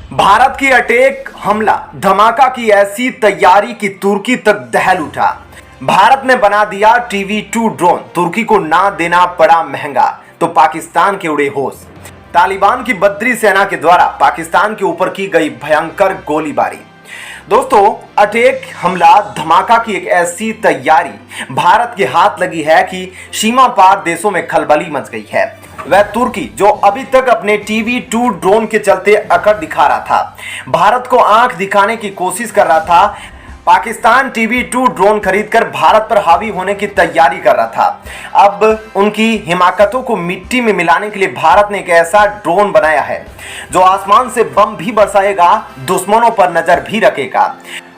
भारत की अटैक हमला धमाका की ऐसी तैयारी की तुर्की तक दहल उठा। भारत ने बना दिया TB2 ड्रोन, तुर्की को ना देना पड़ा महंगा तो पाकिस्तान के उड़े होश। तालिबान की बद्री सेना के द्वारा पाकिस्तान के ऊपर की गई भयंकर गोलीबारी। दोस्तों, अटैक हमला धमाका की एक ऐसी तैयारी भारत के हाथ लगी है कि सीमा पार देशों में खलबली मच गई है। वह तुर्की जो अभी तक अपने TB2 ड्रोन के चलते अकड़ दिखा रहा था, भारत को आंख दिखाने की कोशिश कर रहा था। पाकिस्तान TB2 ड्रोन खरीदकर भारत पर हावी होने की तैयारी कर रहा था। अब उनकी हिमाकतों को मिट्टी में मिलाने के लिए भारत ने एक ऐसा ड्रोन बनाया है जो आसमान से बम भी बरसाएगा, दुश्मनों पर नजर भी रखेगा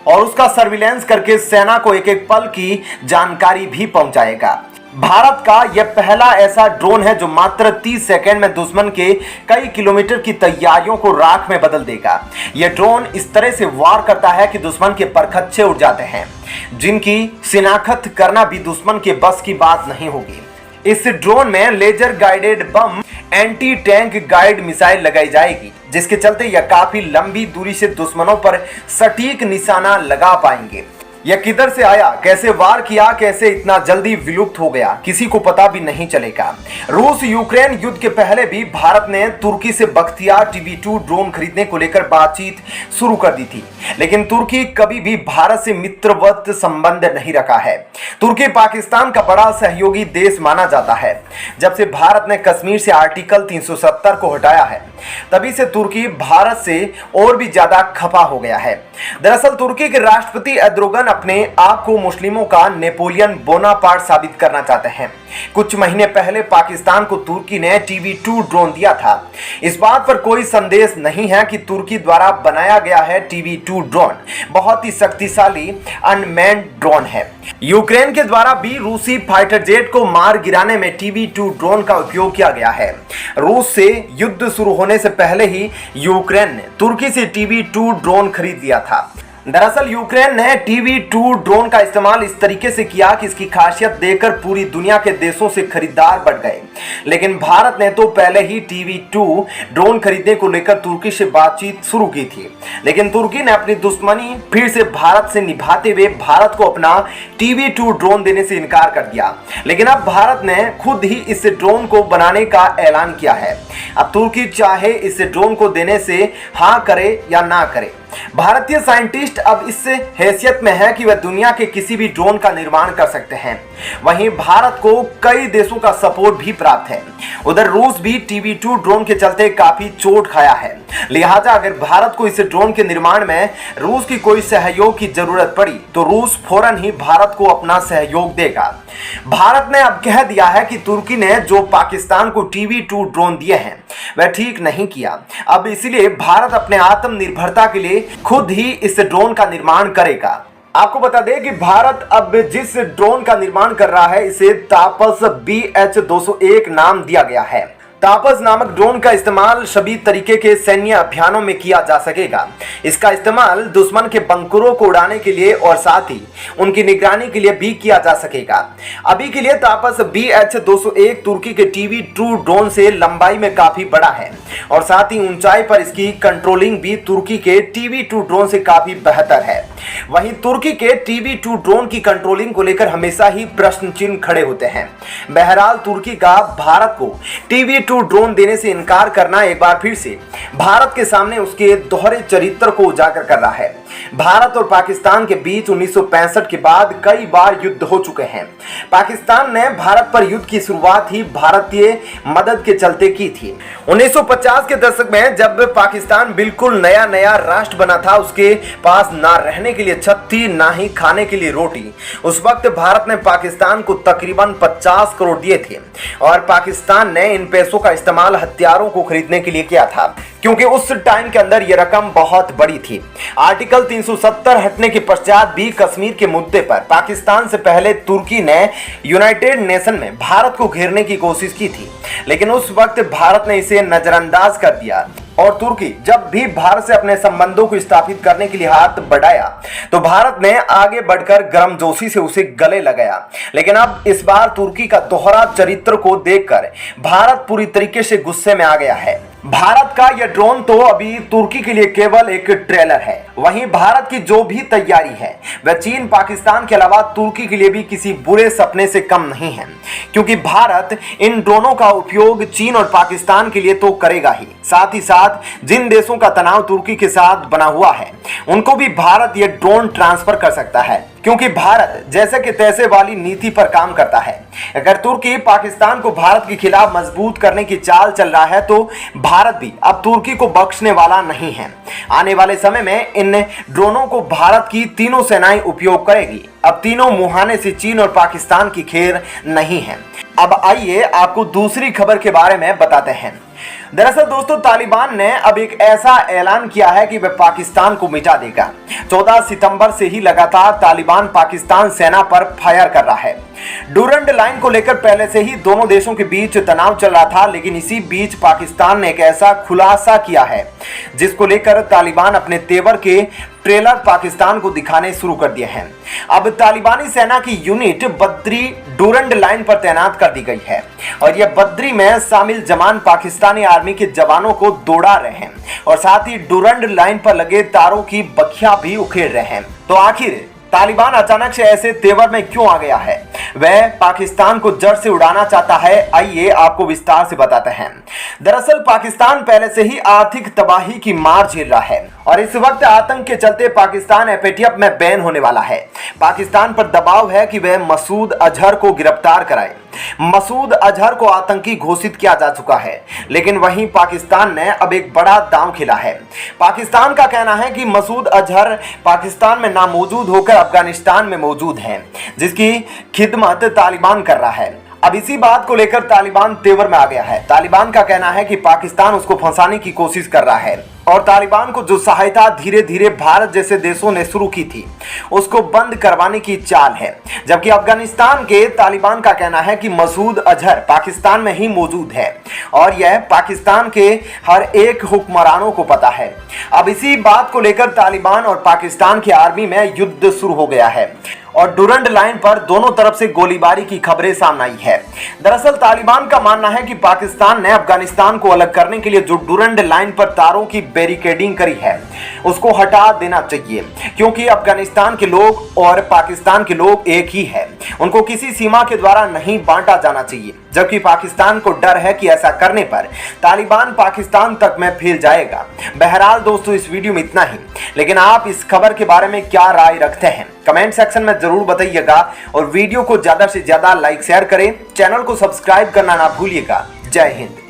और उसका सर्विलेंस करके सेना को एक एक पल की जानकारी भी पहुंचाएगा। भारत का यह पहला ऐसा ड्रोन है जो मात्र 30 सेकंड में दुश्मन के कई किलोमीटर की तैयारियों को राख में बदल देगा। यह ड्रोन इस तरह से वार करता है कि दुश्मन के परखच्चे उड़ जाते हैं, जिनकी शिनाख्त करना भी दुश्मन के बस की बात नहीं होगी। इस ड्रोन में laser guided bomb, anti tank guide missile लगाई जाएगी, जिसके चलते यह काफी लंबी दूरी से दुश्मनों पर सटीक निशाना लगा पाएंगे। यह किधर से आया, कैसे वार किया, कैसे इतना जल्दी विलुप्त हो गया, किसी को पता भी नहीं चलेगा। रूस यूक्रेन युद्ध के पहले भी भारत ने तुर्की से बख्तियार TB2 ड्रोन खरीदने को लेकर बातचीत शुरू कर दी थी, लेकिन तुर्की कभी भी भारत से मित्रवत संबंध नहीं रखा है। तुर्की पाकिस्तान का बड़ा सहयोगी देश माना जाता है। जब से भारत ने कश्मीर से आर्टिकल 370 को हटाया है, तभी से तुर्की भारत से और भी ज्यादा खफा हो गया है। दरअसल तुर्की के राष्ट्रपति एर्दोगन अपने आप को मुस्लिमों का नेपोलियन बोनापार्ट साबित करना चाहते हैं। कुछ महीने पहले पाकिस्तान को तुर्की ने TB2 ड्रोन दिया था। इस बात पर कोई संदेश नहीं है कि तुर्की द्वारा बनाया गया है TB2 ड्रोन बहुत ही शक्तिशाली अनमैन्ड ड्रोन है। यूक्रेन के द्वारा भी रूसी फाइटर जेट को मार गिराने में TB2 ड्रोन का उपयोग किया गया है। रूस से युद्ध शुरू होने से पहले ही यूक्रेन ने तुर्की से TB2 ड्रोन खरीद लिया था। दरअसल यूक्रेन ने TB2 ड्रोन का इस्तेमाल इस तरीके से किया कि इसकी खासियत देखकर पूरी दुनिया के देशों से खरीदार बढ़ गए। लेकिन भारत ने तो पहले ही TB2 ड्रोन खरीदने को लेकर तुर्की से बातचीत शुरू की थी, लेकिन तुर्की ने अपनी दुश्मनी फिर से भारत से निभाते हुए भारत को अपना TB2 ड्रोन देने से इनकार कर दिया। लेकिन अब भारत ने खुद ही इस ड्रोन को बनाने का ऐलान किया है। अब तुर्की चाहे इस ड्रोन को देने से हाँ करे या ना करे, भारतीय साइंटिस्ट अब इस हैसियत में है कि वह दुनिया के किसी भी ड्रोन का निर्माण कर सकते हैं। वहीं भारत को कई देशों का सपोर्ट भी प्राप्त है। उधर रूस भी TB2 ड्रोन के चलते काफी चोट खाया है। लिहाजा अगर भारत को इस ड्रोन के निर्माण में रूस की कोई सहयोग की जरूरत पड़ी तो रूस फौरन ही भारत को अपना सहयोग देगा। भारत ने अब कह दिया है कि तुर्की ने जो पाकिस्तान को TB2 ड्रोन दिए हैं वह ठीक नहीं किया। अब इसलिए भारत अपने आत्मनिर्भरता के लिए खुद ही इस ड्रोन का निर्माण करेगा। आपको बता दें कि भारत अब जिस ड्रोन का निर्माण कर रहा है इसे तापस BH-201 नाम दिया गया है। तापस नामक ड्रोन का इस्तेमाल सभी तरीके के सैन्य अभियानों में किया जा सकेगा। इसका इस्तेमाल दुश्मन के बंकरों को उड़ाने के लिए और साथ ही उनकी निगरानी के लिए भी किया जा सकेगा। अभी के लिए तापस BH-201 तुर्की के TB2 ड्रोन से लंबाई में काफी बड़ा है और साथ ही ऊंचाई पर इसकी कंट्रोलिंग भी तुर्की के TB2 ड्रोन से काफी बेहतर है। वहीं तुर्की के TB2 ड्रोन की कंट्रोलिंग को लेकर हमेशा ही प्रश्न चिन्ह खड़े होते हैं। बहरहाल तुर्की का भारत को TB2 ड्रोन देने से इनकार करना एक बार फिर से भारत के सामने उसके दोहरे चरित्र को उजागर कर रहा है। भारत और पाकिस्तान के बीच 1965 के बाद कई बार युद्ध हो चुके हैं। पाकिस्तान ने भारत पर युद्ध की शुरुआत ही भारतीय मदद के चलते की थी। 1950 के दशक में जब पाकिस्तान बिल्कुल नया राष्ट्र बना था, उसके पास ना रहने के लिए छत थी, ना ही खाने के लिए रोटी। उस वक्त भारत ने पाकिस्तान को तकरीबन 50 करोड़ दिए थे और पाकिस्तान ने इन पैसों का इस्तेमाल हथियारों को खरीदने के लिए किया था, क्योंकि उस टाइम के अंदर यह रकम बहुत बड़ी थी। आर्टिकल 370 हटने के पश्चात भी कश्मीर के मुद्दे पर पाकिस्तान से पहले तुर्की ने यूनाइटेड नेशन में भारत को घेरने की कोशिश की थी, लेकिन उस वक्त भारत ने इसे नजरअंदाज कर दिया और तुर्की जब भी भारत से अपने संबंधों को स्थापित करने के लिए हाथ बढ़ाया तो भारत ने आगे बढ़कर गर्मजोशी से उसे गले लगाया। लेकिन अब इस बार तुर्की का दोहरा चरित्र को देखकर भारत पूरी तरीके से गुस्से में आ गया है। भारत का यह ड्रोन तो अभी तुर्की के लिए केवल एक ट्रेलर है। वहीं भारत की जो भी तैयारी है वह चीन पाकिस्तान के अलावा तुर्की के लिए भी किसी बुरे सपने से कम नहीं है, क्योंकि भारत इन ड्रोनों का उपयोग चीन और पाकिस्तान के लिए तो करेगा ही, साथ ही साथ जिन देशों का तनाव तुर्की के साथ बना हुआ है उनको भी भारत ये ड्रोन ट्रांसफर कर सकता है, क्योंकि भारत जैसे कि तैसे वाली नीति पर काम करता है। अगर तुर्की पाकिस्तान को भारत के खिलाफ मजबूत करने की चाल चल रहा है तो भारत भी अब तुर्की को बख्शने वाला नहीं है। आने वाले समय में इन ड्रोनों को भारत की तीनों सेनाएं उपयोग करेगी। अब तीनों मुहाने से चीन और पाकिस्तान की खेर नहीं है। अब आइए आपको दूसरी खबर के बारे में बताते हैं। दरअसल दोस्तों, तालिबान ने अब एक ऐसा ऐलान किया है कि वह पाकिस्तान को मिटा देगा। 14 सितंबर से ही लगातार तालिबान पाकिस्तान सेना पर फायर कर रहा है। डूरंड लाइन को लेकर पहले से ही दोनों देशों के बीच तनाव चल रहा था, लेकिन इसी बीच पाकिस्तान ने एक ऐसा खुलासा किया है जिसको लेकर तालिबान अपने तेवर के ट्रेलर पाकिस्तान को दिखाने शुरू कर दिए हैं। अब तालिबानी सेना की यूनिट बद्री डूरंड लाइन पर तैनात कर दी गई है और यह बद्री में शामिल जवान पाकिस्तानी आर्मी के जवानों को दौड़ा रहे हैं और साथ ही डूरंड लाइन पर लगे तारों की बखियां भी उखेड़ रहे हैं। तो आखिर तालिबान अचानक से ऐसे तेवर में क्यों आ गया है? वह पाकिस्तान को जड़ से उड़ाना चाहता है। आइए आपको विस्तार से बताते हैं। दरअसल पाकिस्तान पहले से ही आर्थिक तबाही की मार झेल रहा है और इस वक्त आतंक के चलते पाकिस्तान एफएटीएफ में बैन होने वाला है। पाकिस्तान पर दबाव है कि वह मसूद अजहर को गिरफ्तार कराए। मसूद अजहर को आतंकी घोषित किया जा चुका है, लेकिन वहीं पाकिस्तान ने अब एक बड़ा दांव खेला है। पाकिस्तान का कहना है कि मसूद अजहर पाकिस्तान में नामौजूद होकर अफगानिस्तान में मौजूद है, जिसकी खिदमत तालिबान कर रहा है। अब इसी बात को लेकर तालिबान तेवर में आ गया है। तालिबान का कहना है कि पाकिस्तान उसको फंसाने की कोशिश कर रहा है और तालिबान को जो सहायता धीरे धीरे भारत जैसे देशों ने शुरू की थी उसको बंद करवाने की चाल है। जबकि अफगानिस्तान के तालिबान का कहना है कि मसूद अजहर पाकिस्तान में ही मौजूद है और यह पाकिस्तान के हर एक हुक्मरानों को पता है। अब इसी बात को लेकर तालिबान और पाकिस्तान की आर्मी में युद्ध शुरू हो गया है और डूरंड लाइन पर दोनों तरफ से गोलीबारी की खबरें सामने आई है। दरअसल तालिबान का मानना है कि पाकिस्तान ने अफगानिस्तान को अलग करने के लिए जो डूरंड लाइन पर तारों की बैरिकेडिंग करी है उसको हटा देना चाहिए, क्योंकि अफगानिस्तान के लोग और पाकिस्तान के लोग एक ही है। उनको किसी सीमा के द्वारा नहीं बांटा जाना चाहिए, जबकि पाकिस्तान को डर है कि ऐसा करने पर तालिबान पाकिस्तान तक में फैल जाएगा। बहरहाल दोस्तों, इस वीडियो में इतना ही, लेकिन आप इस खबर के बारे में क्या राय रखते हैं कमेंट सेक्शन में जरूर बताइएगा और वीडियो को ज्यादा से ज्यादा लाइक शेयर करें। चैनल को सब्सक्राइब करना ना भूलिएगा। जय हिंद।